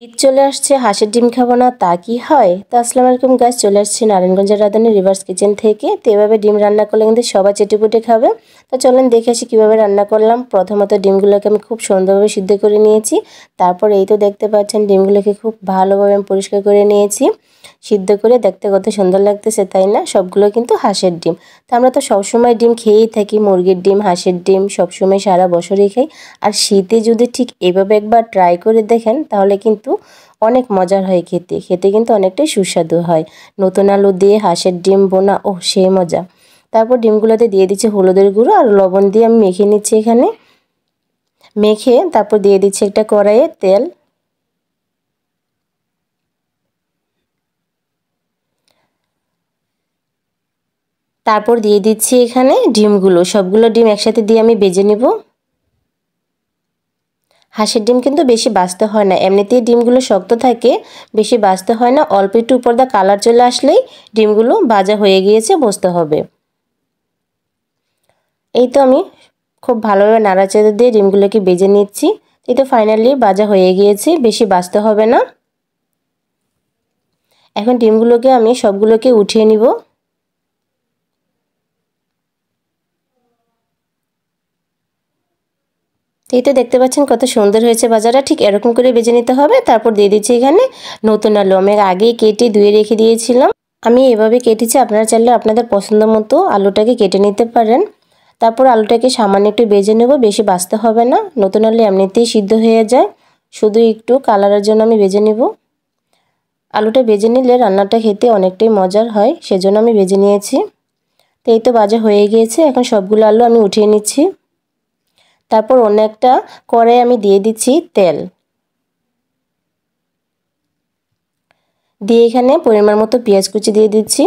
ঈদ চলে আসছে, হাঁসের ডিম খাবো না তা কি হয়? তো আসসালামু আলাইকুম গাইস, চলে আসছি নারায়ণগঞ্জের রাঁধুনি রিভার্স কিচেন থেকে। তো এভাবে ডিম রান্না করলে কিন্তু সবাই চেটেপুটে খাবে। তো চলেন দেখে আসি কীভাবে রান্না করলাম। প্রথমত ডিমগুলোকে আমি খুব সুন্দরভাবে সিদ্ধ করে নিয়েছি। তারপর এই তো দেখতে পাচ্ছেন ডিমগুলোকে খুব ভালোভাবে আমি পরিষ্কার করে নিয়েছি। সিদ্ধ করে দেখতে কত সুন্দর লাগতেছে, তাই না? সবগুলো কিন্তু হাঁসের ডিম। তো আমরা তো সবসময় ডিম খেয়েই থাকি, মুরগির ডিম, হাঁসের ডিম সবসময় সারা বছরই খাই। আর শীতে যদি ঠিক এভাবে একবার ট্রাই করে দেখেন তাহলে কিন্তু অনেক মজার হয় খেতে। খেতে কিন্তু অনেকটাই সুস্বাদু হয়। নতুন আলু দিয়ে হাঁসের ডিম বোনা, ওহ সেই মজা। তারপর ডিমগুলোতে দিয়ে দিচ্ছি হলুদের গুঁড়ো আর লবণ দিয়ে আমি মেখে নিচ্ছি এখানে। মেখে তারপর দিয়ে দিচ্ছি একটা কড়াইয়ে তেল। তারপর দিয়ে দিচ্ছি এখানে ডিমগুলো, সবগুলো ডিম একসাথে দিয়ে আমি ভেজে নেব। হাঁসের ডিম কিন্তু বেশি ভাজতে হয় না, এমনিতেই ডিমগুলো শক্ত থাকে, বেশি ভাজতে হয় না। অল্প একটু উপর দা কালার চলে আসলেই ডিমগুলো ভাজা হয়ে গিয়েছে বুঝতে হবে। এই তো আমি খুব ভালোভাবে নাড়াচাড়া দিয়ে ডিমগুলোকে ভেজে নিচ্ছি। এই তো ফাইনালি ভাজা হয়ে গিয়েছে, বেশি ভাজতে হবে না। এখন ডিমগুলোকে আমি সবগুলোকে উঠিয়ে নিব। এই তো দেখতে পাচ্ছেন কত সুন্দর হয়েছে ভাজাটা, ঠিক এরকম করে ভেজে নিতে হবে। তারপর দিয়ে দিচ্ছি এখানে নতুন আলু, আমি আগেই কেটে ধুয়ে রেখে দিয়েছিলাম। আমি এভাবে কেটেছি, আপনারা চাইলে আপনাদের পছন্দ মতো আলুটাকে কেটে নিতে পারেন। তারপর আলুটাকে সামান্য একটু ভেজে নেব, বেশি ভাজতে হবে না। নতুন আলু এমনিতেই সিদ্ধ হয়ে যায়, শুধু একটু কালারের জন্য আমি ভেজে নেব। আলুটা ভেজে নিলে রান্নাটা খেতে অনেকটাই মজার হয়, সেজন্য আমি ভেজে নিয়েছি। তো এই তো ভাজা হয়ে গিয়েছে, এখন সবগুলো আলু আমি উঠিয়ে নিচ্ছি। তারপর অন্য একটা কড়াই আমি দিয়ে দিচ্ছি তেল, দিয়ে এখানে পরিমাণ মতো পেঁয়াজ কুচি দিয়ে দিচ্ছি।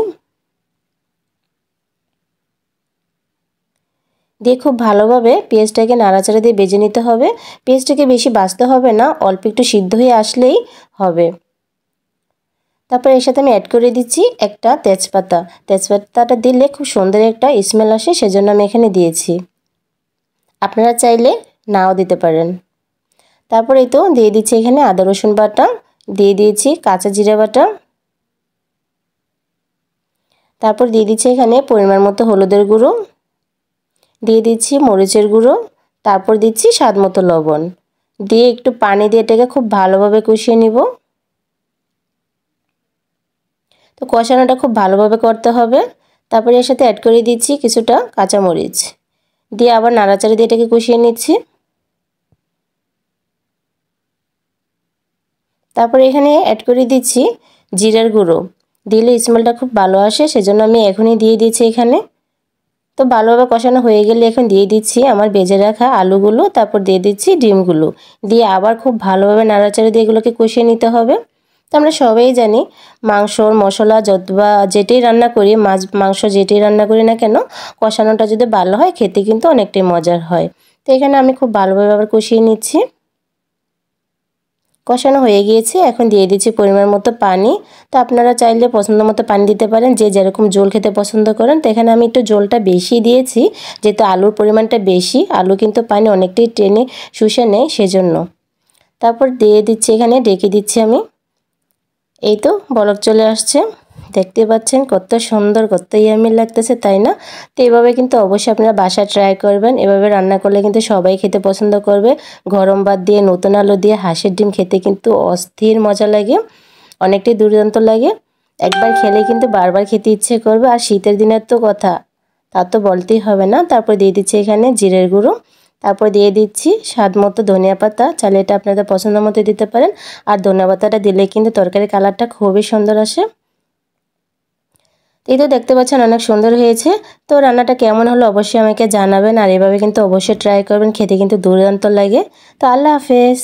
দিয়ে খুব ভালোভাবে পেঁয়াজটাকে নাড়াচাড়া দিয়ে ভেজে নিতে হবে। পেঁয়াজটাকে বেশি ভাজতে হবে না, অল্প একটু সিদ্ধ হয়ে আসলেই হবে। তারপর এর সাথে আমি অ্যাড করে দিচ্ছি একটা তেজপাতা। তেজপাতাটা দিলে খুব সুন্দর একটা স্মেল আসে, সেজন্য আমি এখানে দিয়েছি। আপনারা চাইলে নাও দিতে পারেন। তারপর এই তো দিয়ে দিচ্ছি এখানে আদা রসুন বাটা, দিয়ে দিয়েছি কাঁচা জিরা বাটা। তারপর দিয়ে দিচ্ছি এখানে পরিমাণ মতো হলুদের গুঁড়ো, দিয়ে দিচ্ছি মরিচের গুঁড়ো, তারপর দিচ্ছি স্বাদ মতো লবণ, দিয়ে একটু পানি দিয়ে এটাকে খুব ভালোভাবে কষিয়ে নিব। তো কষানোটা খুব ভালোভাবে করতে হবে। তারপরে এর সাথে অ্যাড করে দিচ্ছি কিছুটা কাঁচামরিচ, দিয়ে আবার নাড়াচাড়া দিয়ে এটাকে কষিয়ে নিচ্ছি। তারপরে এখানে অ্যাড করে দিচ্ছি জিরার গুঁড়ো, দিলে স্মেলটা খুব ভালো আসে, সেজন্য আমি এখনই দিয়ে দিচ্ছি এখানে। তো ভালোভাবে কষানো হয়ে গেলে এখন দিয়ে দিচ্ছি আমার ভেজে রাখা আলুগুলো, তারপর দিয়ে দিচ্ছি ডিমগুলো, দিয়ে আবার খুব ভালোভাবে নাড়াচাড়া দিয়ে এগুলোকে কষিয়ে নিতে হবে। তো আমরা সবাই জানি মাংসর মশলা বা যেটাই রান্না করি, মাছ মাংস যেটাই রান্না করি না কেন, কষানোটা যদি ভালো হয় খেতে কিন্তু অনেকটাই মজার হয়। তো এখানে আমি খুব ভালোভাবে আবার কষিয়ে নিচ্ছি। কষানো হয়ে গিয়েছে, এখন দিয়ে দিচ্ছি পরিমাণ মতো পানি। তো আপনারা চাইলে পছন্দ মতো পানি দিতে পারেন, যে যেরকম ঝোল খেতে পছন্দ করেন। তো এখানে আমি একটু ঝোলটা বেশি দিয়েছি, যেহেতু আলুর পরিমাণটা বেশি, আলু কিন্তু পানি অনেকটাই টেনে শুষে নেয় সেজন্য। তারপর দিয়ে দিচ্ছি এখানে, ঢেকে দিচ্ছি আমি। এই তো বলক চলে আসছে, দেখতে পাচ্ছেন কত সুন্দর, কত ইয়ামি লাগতেছে, তাই না? তো এভাবে কিন্তু অবশ্যই আপনারা বাসায় ট্রাই করবেন। এভাবে রান্না করলে কিন্তু সবাই খেতে পছন্দ করবে। গরম ভাত দিয়ে নতুন আলু দিয়ে হাঁসের ডিম খেতে কিন্তু অস্থির মজা লাগে, অনেকটাই দুর্দান্ত লাগে। একবার খেলে কিন্তু বারবার খেতে ইচ্ছে করবে। আর শীতের দিনের তো কথা, তা তো বলতেই হবে না। তারপর দিয়ে দিচ্ছি এখানে জিরের গুঁড়ো, তারপর দিয়ে দিচ্ছি স্বাদ মতো ধনিয়া পাতা, চাইলে এটা আপনাদের পছন্দ মতো দিতে পারেন। আর ধনিয়া পাতাটা দিলে কিন্তু তরকারির কালারটা খুবই সুন্দর আসে। এই তো দেখতে পাচ্ছেন অনেক সুন্দর হয়েছে। তো রান্নাটা কেমন হলো অবশ্যই আমাকে জানাবেন, আর এভাবে কিন্তু অবশ্যই ট্রাই করবেন, খেতে কিন্তু দুর্দান্ত লাগে। তো আল্লাহ হাফেজ।